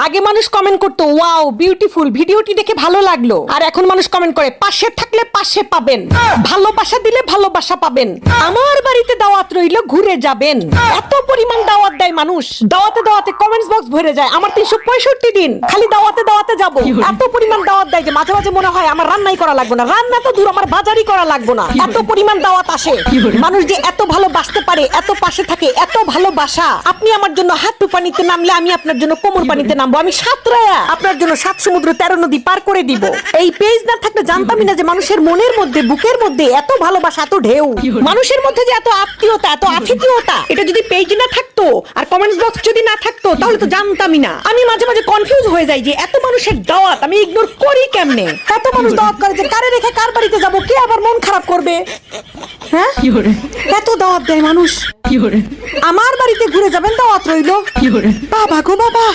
আগে মানুষ কমেন্ট করতো ওয়াও বিউটিফুল, ভিডিওটি দেখে ভালো লাগলো, আর এখন মানুষ কমেন্ট করে পাশে থাকলে পাশে পাবেন, ভালোবাসা দিলে ভালোবাসা পাবেন, আমার বাড়িতে দাওয়াত রইলো ঘুরে যাবেন। এত পরিমাণ দাওয়াত দেয় মানুষ, দাওয়াতে দাওয়াতে কমেন্টস বক্স ভরে যায়। আমার 365 দিন খালি দাওয়াতে দাওয়াতে যাব। এত পরিমাণ দাওয়াত দেয় যে মাঝে মাঝে মনে হয় আমার রান্নাই করা লাগবে না, রান্না তো দূর আমার বাজারই করা লাগবে না, এত পরিমাণ দাওয়াত আসে। মানুষ যে এত ভালোবাসতে পারে, এত পাশে থাকে, এত ভালোবাসা। আপনি আমার জন্য হাঁটু পানিতে নামলে আমি আপনার জন্য কোমর পানিতে নামবো, আমি সাঁতরায়া আপনার জন্য 7 সমুদ্র 13 নদী পার করে দিব। এই পেজ না থাকলে জানতামই না যে মানুষের মনের মধ্যে, বুকের মধ্যে এত ভালোবাসা, এত ঢেউ, মানুষের মধ্যে যে এত আত্মীয়তা, এত আতিথেয়তা। এটা যদি পেজ না থাকতো আর কমেন্টস বক্স যদি না থাকতো তাহলে তো জানতামই না। আমি মাঝে মাঝে কনফিউজ হয়ে যাই যে এত মানুষের দাওয়াত আমি ইগনোর করি কেমনে। এত মানুষ দাওয়াত করে যে কারে রেখে কার বাড়িতে যাব, কে আবার মন খারাপ করবে। হ্যাঁ, এত দাওয়াত দেয় মানুষ। আমার বাড়িতে ঘুরে যাবেন, দাওয়াত রইলো। বাবা গো বাবা।